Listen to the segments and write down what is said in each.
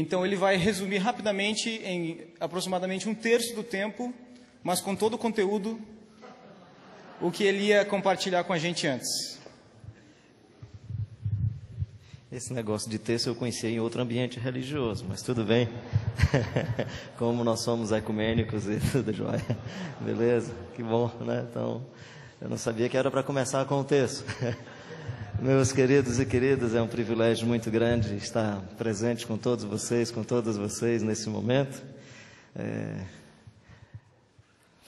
então ele vai resumir rapidamente em aproximadamente um terço do tempo, mas com todo o conteúdo, o que ele ia compartilhar com a gente antes. Esse negócio de texto eu conhecia em outro ambiente religioso, mas tudo bem. Como nós somos ecumênicos e tudo jóia. Beleza? Que bom, né? Então, eu não sabia que era para começar com o texto. Meus queridos e queridas, é um privilégio muito grande estar presente com todos vocês, com todas vocês nesse momento.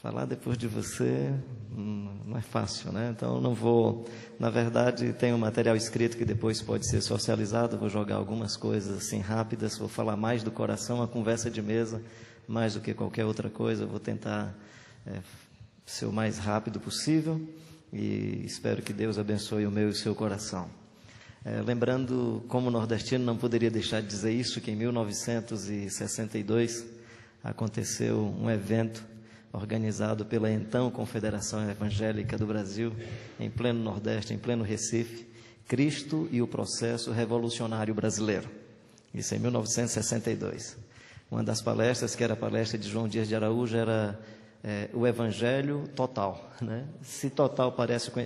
Falar depois de você não é fácil, né? Então não vou, na verdade, tem um material escrito que depois pode ser socializado, vou jogar algumas coisas assim rápidas, vou falar mais do coração, uma conversa de mesa, mais do que qualquer outra coisa, vou tentar ser o mais rápido possível e espero que Deus abençoe o meu e o seu coração. Lembrando, como nordestino, não poderia deixar de dizer isso, que em 1962 aconteceu um evento organizado pela então Confederação Evangélica do Brasil, em pleno Nordeste, em pleno Recife, Cristo e o Processo Revolucionário Brasileiro. Isso em 1962. Uma das palestras, que era a palestra de João Dias de Araújo, era o Evangelho Total, né? Se total parece com...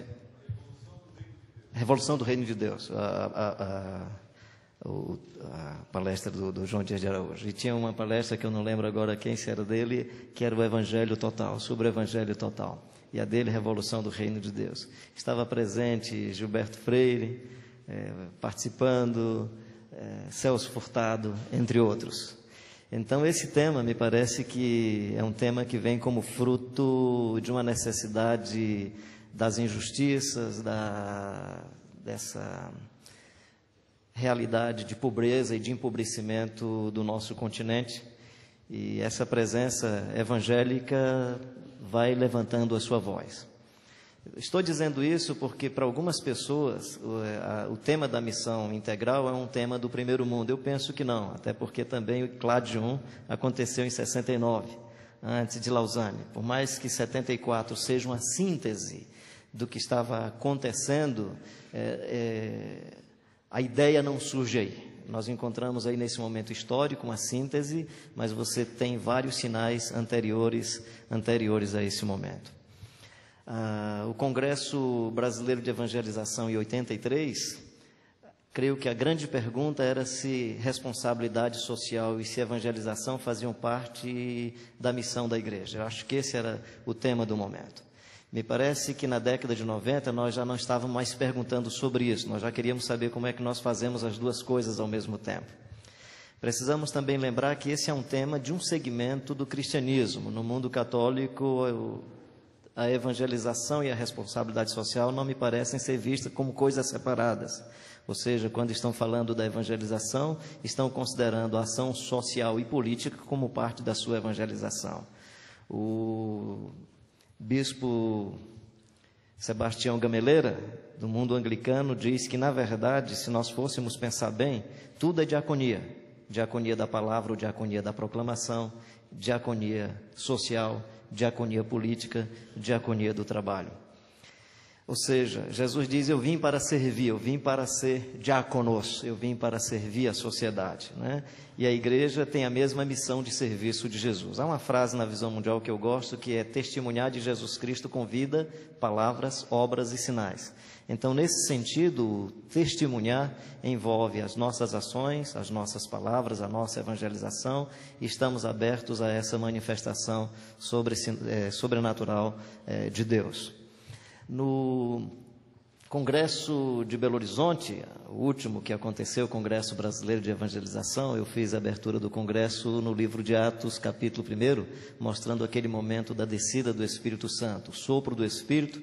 Revolução do Reino de Deus, a palestra do João Dias de Araújo. E tinha uma palestra que eu não lembro agora quem se era dele, que era o Evangelho Total, sobre o Evangelho Total. E a dele, Revolução do Reino de Deus. Estava presente Gilberto Freire, participando, Celso Furtado, entre outros. Então, esse tema me parece que é um tema que vem como fruto de uma necessidade das injustiças, dessa realidade de pobreza e de empobrecimento do nosso continente, e essa presença evangélica vai levantando a sua voz. Estou dizendo isso porque para algumas pessoas o tema da missão integral é um tema do primeiro mundo. Eu penso que não, até porque também o CLAD 1 aconteceu em 69, antes de Lausanne. Por mais que 74 seja uma síntese do que estava acontecendo, a ideia não surge aí. Nós encontramos aí nesse momento histórico uma síntese, mas você tem vários sinais anteriores a esse momento. O Congresso Brasileiro de Evangelização em 83, creio que a grande pergunta era se responsabilidade social e se evangelização faziam parte da missão da igreja. Eu acho que esse era o tema do momento. Me parece que na década de 90 nós já não estávamos mais perguntando sobre isso, nós já queríamos saber como é que nós fazemos as duas coisas ao mesmo tempo. Precisamos também lembrar que esse é um tema de um segmento do cristianismo. No mundo católico, a evangelização e a responsabilidade social não me parecem ser vistas como coisas separadas. Ou seja, quando estão falando da evangelização, estão considerando a ação social e política como parte da sua evangelização. O bispo Sebastião Gameleira, do mundo anglicano, diz que, na verdade, se nós fôssemos pensar bem, tudo é diaconia. Diaconia da palavra ou diaconia da proclamação, diaconia social, diaconia política, diaconia do trabalho. Ou seja, Jesus diz, eu vim para servir, eu vim para ser diáconos, eu vim para servir a sociedade, né? E a igreja tem a mesma missão de serviço de Jesus. Há uma frase na Visão Mundial que eu gosto, que é testemunhar de Jesus Cristo com vida, palavras, obras e sinais. Então, nesse sentido, testemunhar envolve as nossas ações, as nossas palavras, a nossa evangelização, e estamos abertos a essa manifestação sobrenatural de Deus. No Congresso de Belo Horizonte, o último que aconteceu, o Congresso Brasileiro de Evangelização, eu fiz a abertura do congresso no livro de Atos, capítulo 1, mostrando aquele momento da descida do Espírito Santo, o sopro do Espírito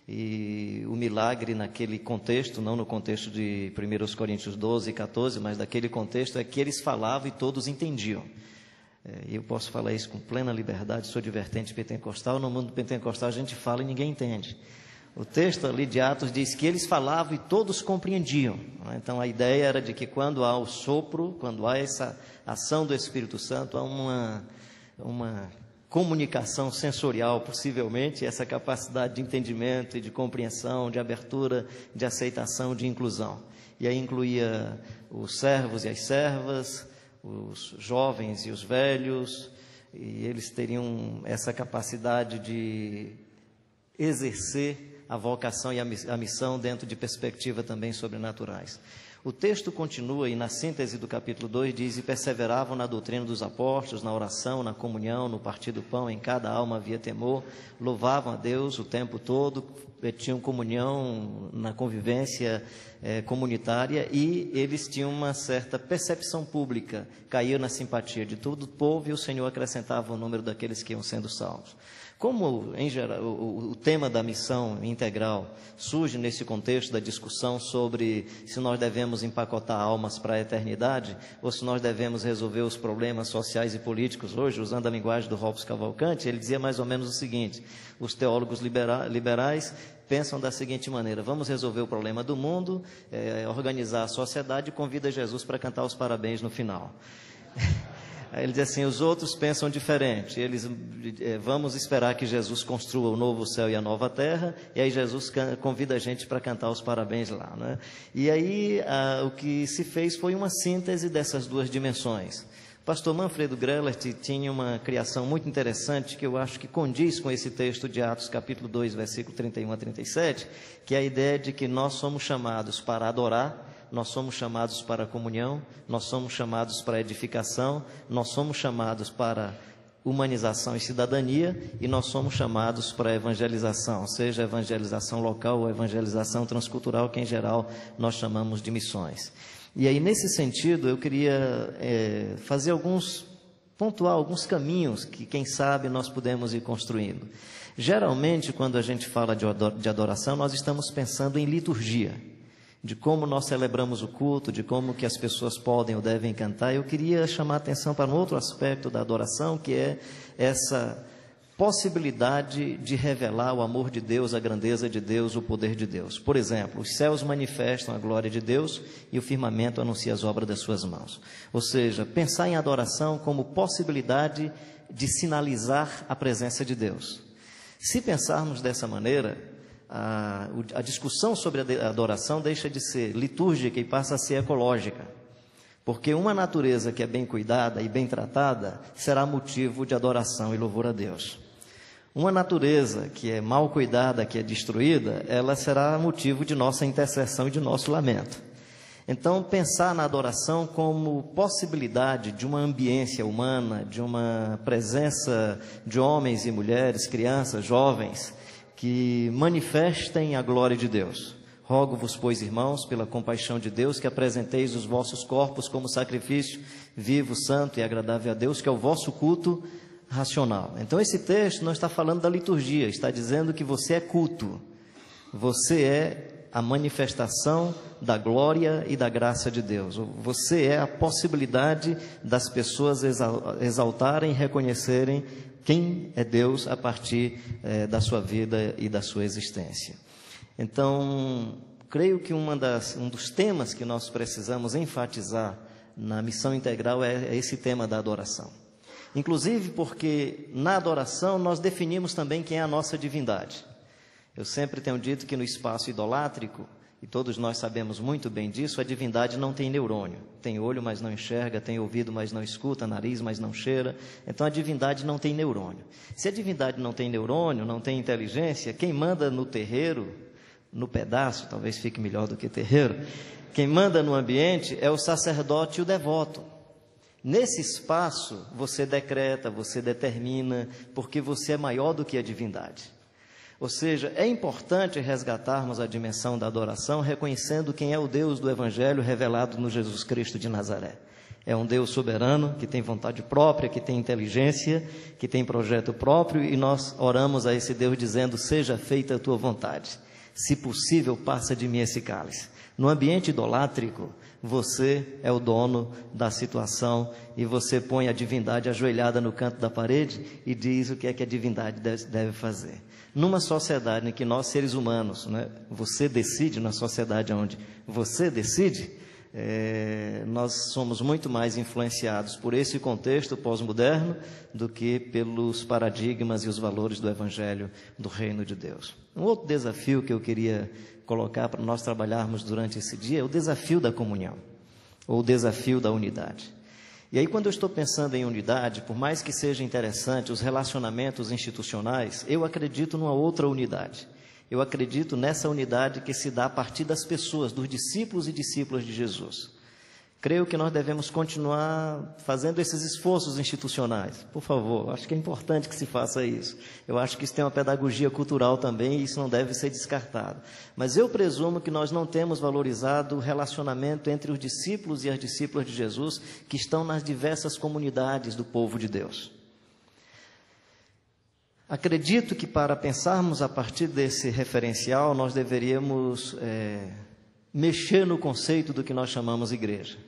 e o milagre naquele contexto, não no contexto de 1 Coríntios 12 e 14, mas daquele contexto é que eles falavam e todos entendiam. E eu posso falar isso com plena liberdade, sou advertente pentecostal, no mundo pentecostal a gente fala e ninguém entende. O texto ali de Atos diz que eles falavam e todos compreendiam. Então a ideia era de que quando há o sopro, quando há essa ação do Espírito Santo, há uma comunicação sensorial, possivelmente, essa capacidade de entendimento e de compreensão, de abertura, de aceitação, de inclusão. E aí incluía os servos e as servas, os jovens e os velhos, e eles teriam essa capacidade de exercer a vocação e a missão dentro de perspectiva também sobrenaturais. O texto continua e na síntese do capítulo 2 diz: e perseveravam na doutrina dos apóstolos, na oração, na comunhão, no partir do pão, em cada alma havia temor, louvavam a Deus o tempo todo, tinham comunhão na convivência comunitária, e eles tinham uma certa percepção pública, caíam na simpatia de todo o povo, e o Senhor acrescentava o número daqueles que iam sendo salvos. Como, em geral, o tema da missão integral surge nesse contexto da discussão sobre se nós devemos empacotar almas para a eternidade ou se nós devemos resolver os problemas sociais e políticos hoje, usando a linguagem do Robson Cavalcante, ele dizia mais ou menos o seguinte: os teólogos liberais pensam da seguinte maneira: vamos resolver o problema do mundo, organizar a sociedade e convida Jesus para cantar os parabéns no final. Aí ele diz assim: os outros pensam diferente, eles vamos esperar que Jesus construa o novo céu e a nova terra, e aí Jesus convida a gente para cantar os parabéns lá, né? E aí o que se fez foi uma síntese dessas duas dimensões. O pastor Manfredo Grellert tinha uma criação muito interessante que eu acho que condiz com esse texto de Atos capítulo 2, versículo 31 a 37, que é a ideia de que nós somos chamados para adorar, nós somos chamados para a comunhão, nós somos chamados para a edificação, nós somos chamados para humanização e cidadania, e nós somos chamados para a evangelização, seja evangelização local ou evangelização transcultural, que em geral nós chamamos de missões. E aí, nesse sentido, eu queria pontuar alguns caminhos que, quem sabe, nós podemos ir construindo. Geralmente, quando a gente fala de adoração, nós estamos pensando em liturgia, de como nós celebramos o culto, de como que as pessoas podem ou devem cantar. Eu queria chamar a atenção para um outro aspecto da adoração, que é essa possibilidade de revelar o amor de Deus, a grandeza de Deus, o poder de Deus. Por exemplo, os céus manifestam a glória de Deus e o firmamento anuncia as obras das suas mãos. Ou seja, pensar em adoração como possibilidade de sinalizar a presença de Deus. Se pensarmos dessa maneira, a discussão sobre a adoração deixa de ser litúrgica e passa a ser ecológica, porque uma natureza que é bem cuidada e bem tratada será motivo de adoração e louvor a Deus. Uma natureza que é mal cuidada, que é destruída, ela será motivo de nossa intercessão e de nosso lamento. Então, pensar na adoração como possibilidade de uma ambiência humana, de uma presença de homens e mulheres, crianças, jovens, que manifestem a glória de Deus. Rogo-vos, pois, irmãos, pela compaixão de Deus, que apresenteis os vossos corpos como sacrifício vivo, santo e agradável a Deus, que é o vosso culto racional. Então, esse texto não está falando da liturgia, está dizendo que você é culto. Você é a manifestação da glória e da graça de Deus. Você é a possibilidade das pessoas exaltarem e reconhecerem quem é Deus a partir da sua vida e da sua existência. Então, creio que um dos temas que nós precisamos enfatizar na missão integral é esse tema da adoração. Inclusive porque na adoração nós definimos também quem é a nossa divindade. Eu sempre tenho dito que no espaço idolátrico, e todos nós sabemos muito bem disso, a divindade não tem neurônio. Tem olho, mas não enxerga, tem ouvido, mas não escuta, nariz, mas não cheira. Então, a divindade não tem neurônio. Se a divindade não tem neurônio, não tem inteligência, quem manda no terreiro, no pedaço, talvez fique melhor do que terreiro, quem manda no ambiente é o sacerdote e o devoto. Nesse espaço, você decreta, você determina, porque você é maior do que a divindade. Ou seja, é importante resgatarmos a dimensão da adoração, reconhecendo quem é o Deus do Evangelho revelado no Jesus Cristo de Nazaré. É um Deus soberano, que tem vontade própria, que tem inteligência, que tem projeto próprio, e nós oramos a esse Deus dizendo: seja feita a tua vontade. Se possível, passa de mim esse cálice. No ambiente idolátrico, você é o dono da situação e você põe a divindade ajoelhada no canto da parede e diz o que é que a divindade deve fazer. Numa sociedade em que nós, seres humanos, né, você decide, na sociedade onde você decide, nós somos muito mais influenciados por esse contexto pós-moderno do que pelos paradigmas e os valores do Evangelho do Reino de Deus. Um outro desafio que eu queria colocar para nós trabalharmos durante esse dia é o desafio da comunhão, ou o desafio da unidade. E aí, quando eu estou pensando em unidade, por mais que seja interessante os relacionamentos institucionais, eu acredito numa outra unidade. Eu acredito nessa unidade que se dá a partir das pessoas, dos discípulos e discípulas de Jesus. Creio que nós devemos continuar fazendo esses esforços institucionais. Por favor, acho que é importante que se faça isso. Eu acho que isso tem uma pedagogia cultural também e isso não deve ser descartado. Mas eu presumo que nós não temos valorizado o relacionamento entre os discípulos e as discípulas de Jesus que estão nas diversas comunidades do povo de Deus. Acredito que para pensarmos a partir desse referencial, nós deveríamos mexer no conceito do que nós chamamos igreja.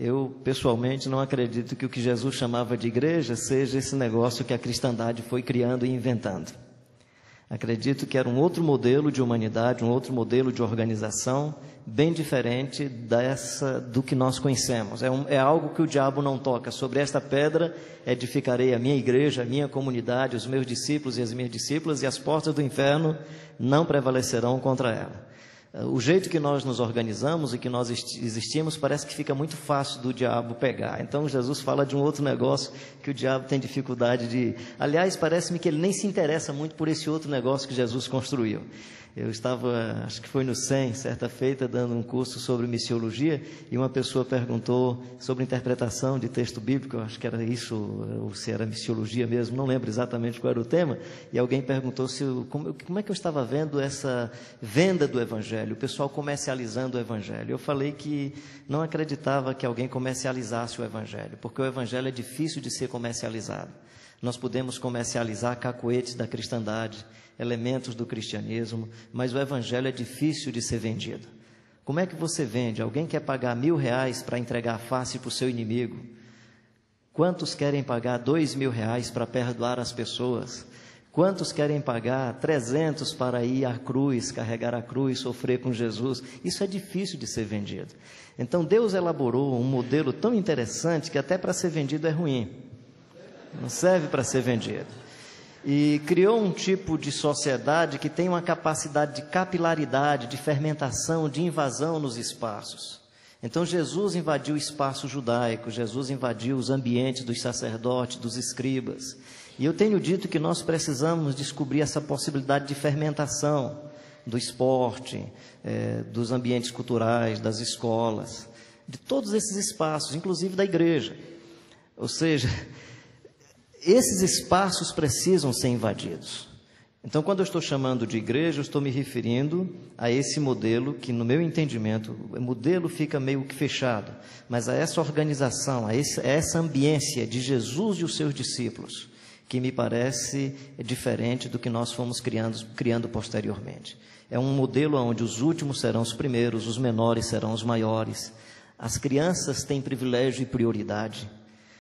Eu, pessoalmente, não acredito que o que Jesus chamava de igreja seja esse negócio que a cristandade foi criando e inventando. Acredito que era um outro modelo de humanidade, um outro modelo de organização, bem diferente do que nós conhecemos. É algo que o diabo não toca. Sobre esta pedra edificarei a minha igreja, a minha comunidade, os meus discípulos e as minhas discípulas, e as portas do inferno não prevalecerão contra ela. O jeito que nós nos organizamos e que nós existimos parece que fica muito fácil do diabo pegar. Então Jesus fala de um outro negócio que o diabo tem dificuldade de... Aliás, parece-me que ele nem se interessa muito por esse outro negócio que Jesus construiu. Eu estava, acho que foi no SEM, certa feita, dando um curso sobre missiologia, e uma pessoa perguntou sobre interpretação de texto bíblico, eu acho que era isso, ou se era missiologia mesmo, não lembro exatamente qual era o tema, e alguém perguntou como é que eu estava vendo essa venda do Evangelho, o pessoal comercializando o Evangelho. Eu falei que não acreditava que alguém comercializasse o Evangelho, porque o Evangelho é difícil de ser comercializado. Nós podemos comercializar cacoetes da cristandade, elementos do cristianismo, mas o Evangelho é difícil de ser vendido. Como é que você vende? Alguém quer pagar R$1.000 para entregar a face para o seu inimigo? Quantos querem pagar R$2.000 para perdoar as pessoas? Quantos querem pagar 300 para ir à cruz, carregar a cruz, sofrer com Jesus? Isso é difícil de ser vendido. Então Deus elaborou um modelo tão interessante que até para ser vendido é ruim. Não serve para ser vendido. E criou um tipo de sociedade que tem uma capacidade de capilaridade, de fermentação, de invasão nos espaços. Então Jesus invadiu o espaço judaico, Jesus invadiu os ambientes dos sacerdotes, dos escribas. E eu tenho dito que nós precisamos descobrir essa possibilidade de fermentação do esporte, dos ambientes culturais, das escolas, de todos esses espaços, inclusive da igreja. Ou seja, esses espaços precisam ser invadidos. Então, quando eu estou chamando de igreja, eu estou me referindo a esse modelo que, no meu entendimento, o modelo fica meio que fechado, mas a essa organização, a essa ambiência de Jesus e os seus discípulos, que me parece diferente do que nós fomos criando posteriormente. É um modelo onde os últimos serão os primeiros, os menores serão os maiores. As crianças têm privilégio e prioridade.